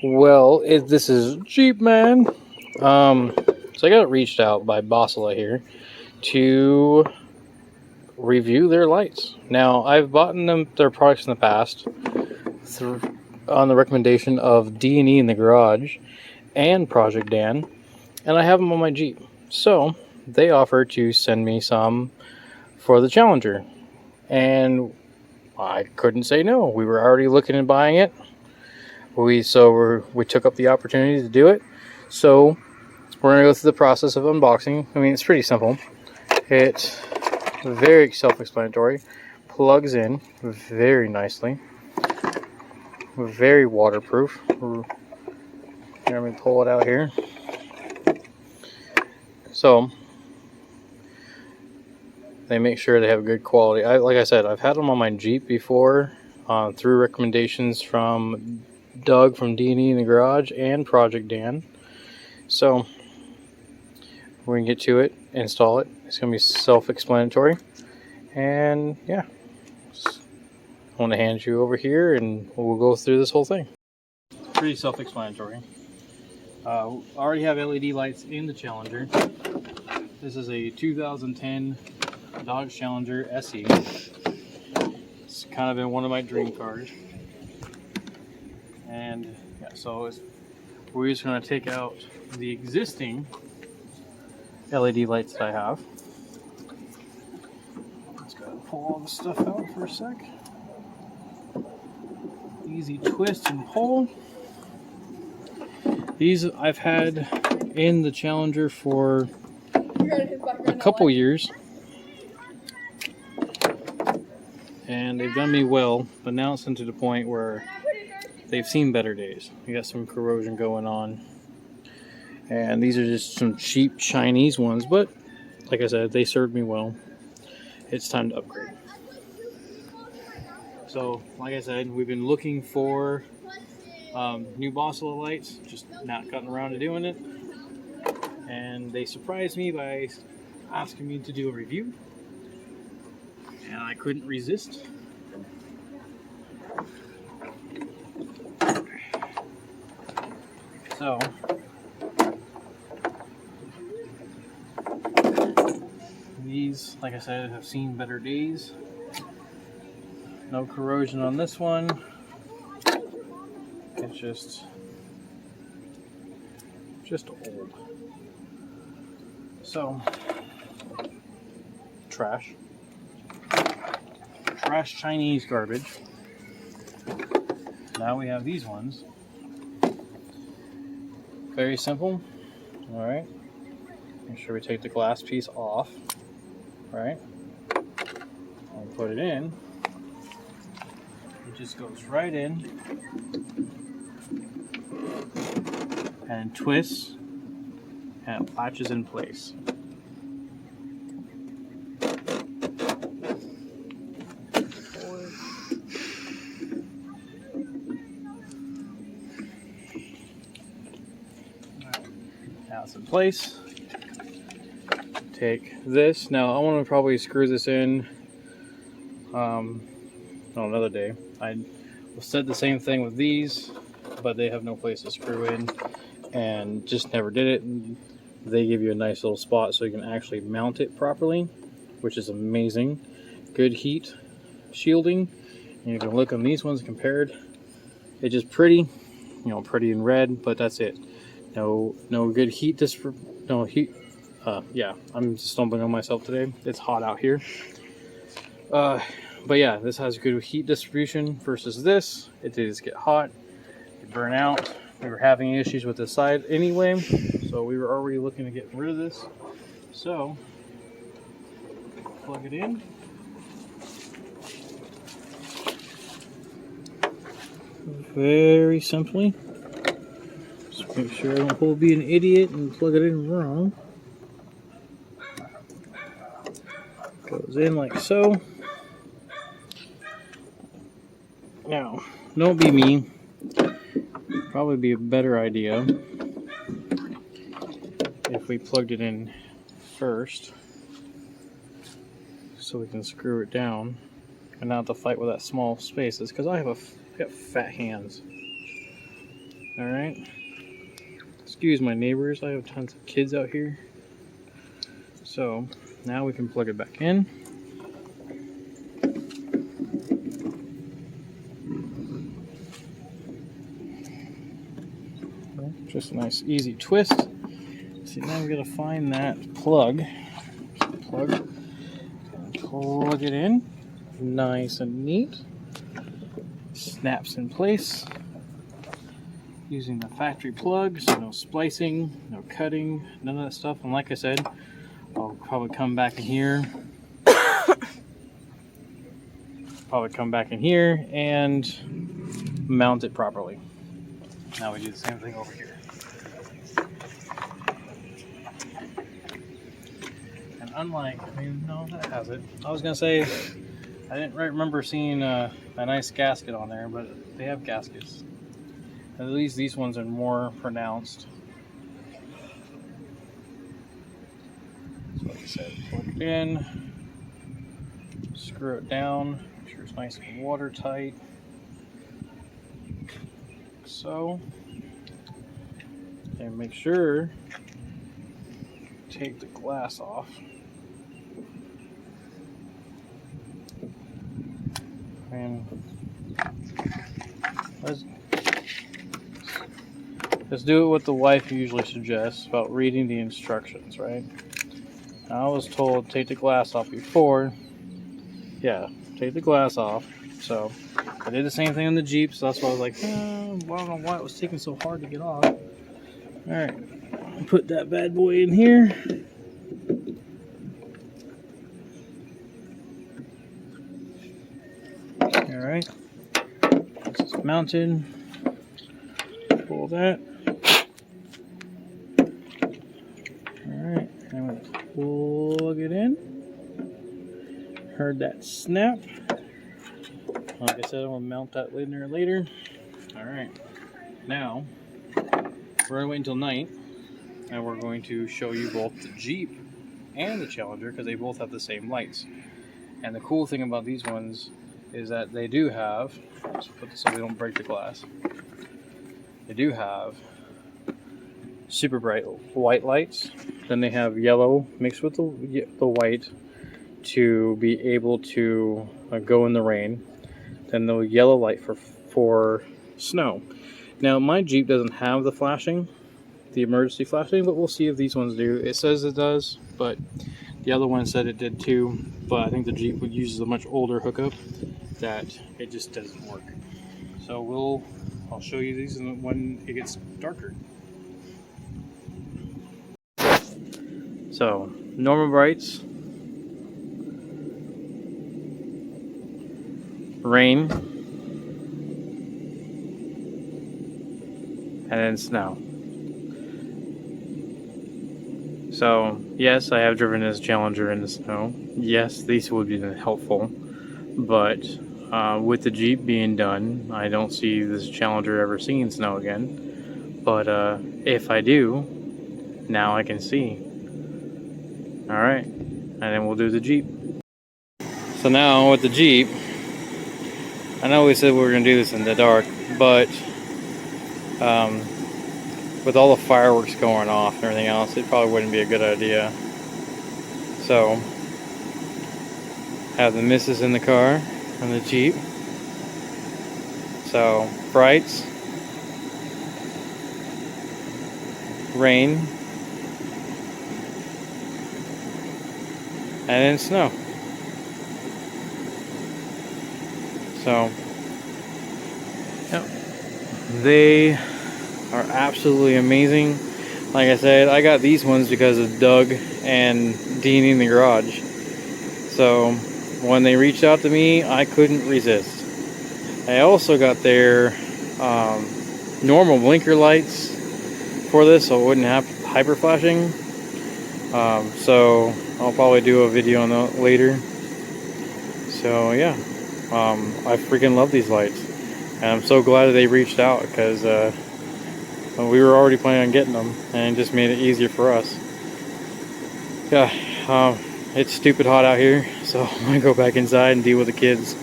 Well, this is Jeep Man. So I got reached out by Boslla here to review their lights. Now, I've bought them their products in the past on the recommendation of D&E in the Garage and Project Dan, and I have them on my Jeep. So they offered to send me some for the Challenger, and I couldn't say no. We were already looking at buying it. We took up the opportunity to do it. So we're going to go through the process of unboxing. I mean, it's pretty simple. It's very self-explanatory. Plugs in very nicely. Very waterproof. Let me pull it out here. So they make sure they have good quality. Like I said, I've had them on my Jeep before through recommendations from Doug from D&E in the Garage and Project Dan. So we're going to get to it, install it. It's going to be self-explanatory. And yeah, I want to hand you over here and we'll go through this whole thing. Pretty self-explanatory. I already have LED lights in the Challenger. This is a 2010 Dodge Challenger SE. It's kind of been one of my dream cars. And yeah, so we're just going to take out the existing LED lights that I have. Just gotta pull all the stuff out for a sec. Easy twist and pull. These I've had in the Challenger for a couple years, and they've done me well, but now it's into the point where they've seen better days. You got some corrosion going on, and these are just some cheap Chinese ones, but like I said, they served me well. It's time to upgrade. So like I said, we've been looking for new Boslla lights, just not gotten around to doing it, and they surprised me by asking me to do a review, and I couldn't resist. So these, like I said, have seen better days. No corrosion on this one. It's just old. So trash Chinese garbage. Now we have these ones. Very simple. All right. Make sure we take the glass piece off. All right. And put it in. It just goes right in and twists and it latches in place. Now it's in place. Take this. Now I want to probably screw this in on another day. I said the same thing with these, but they have no place to screw in and just never did it. And they give you a nice little spot so you can actually mount it properly, which is amazing. Good heat shielding. And you can look on these ones compared. It's just pretty, pretty in red, but that's it. No good heat yeah, I'm just stumbling on myself today. It's hot out here. But yeah, this has good heat distribution versus this. It does get hot, it burn out. We were having issues with this side anyway, so we were already looking to get rid of this. So, plug it in. Very simply. Just make sure I don't be an idiot and plug it in wrong. Goes in like so. Now, don't be me. Probably be a better idea if we plugged it in first so we can screw it down and not have to fight with that small spaces, because I got fat hands. Alright. Excuse my neighbors, I have tons of kids out here. So, now we can plug it back in. Just a nice easy twist. See, now we gotta find that plug. Plug it in. Nice and neat. Snaps in place. Using the factory plug, so no splicing, no cutting, none of that stuff. And like I said, I'll probably come back in here. And mount it properly. Now we do the same thing over here. And unlike, I mean, no, that has it. I was gonna say, I didn't remember seeing a nice gasket on there, but they have gaskets. At least these ones are more pronounced. So like I said, plug it in, screw it down, make sure it's nice and watertight. So, and make sure take the glass off. And let's do it what the wife usually suggests about reading the instructions, right? I was told take the glass off before. Yeah, take the glass off. So I did the same thing on the Jeep, so that's why I was like, I don't know why it was taking so hard to get off. Alright, put that bad boy in here. Alright, this is mounted. Pull that. Alright, I'm going to plug it in. Heard that snap. Like I said, I'm going to mount that later. Alright, now we're going to wait until night and we're going to show you both the Jeep and the Challenger because they both have the same lights. And the cool thing about these ones is that they do have, let's put this so they don't break the glass. They do have super bright white lights. Then they have yellow mixed with the white to be able to go in the rain. Then the yellow light for snow. Now my Jeep doesn't have the flashing, the emergency flashing, but we'll see if these ones do. It says it does, but the other one said it did too. But I think the Jeep uses a much older hookup that it just doesn't work. So I'll show you these when it gets darker. So normal brights, rain, and then snow. So yes, I have driven this Challenger in the snow. Yes, these would be helpful, but with the Jeep being done, I don't see this Challenger ever seeing snow again. But if I do, now I can see. Alright, and then we'll do the Jeep. So now with the Jeep, I know we said we were going to do this in the dark, but with all the fireworks going off and everything else, it probably wouldn't be a good idea. So, have the missus in the car on the Jeep. So, brights, rain, and then snow. So, yep. They are absolutely amazing. Like I said, I got these ones because of Doug and Dean in the garage. So when they reached out to me, I couldn't resist. I also got their normal blinker lights for this, so it wouldn't have hyper flashing. So I'll probably do a video on that later. So yeah, I freaking love these lights, and I'm so glad that they reached out because we were already planning on getting them, and it just made it easier for us. Yeah, it's stupid hot out here, so I'm gonna go back inside and deal with the kids.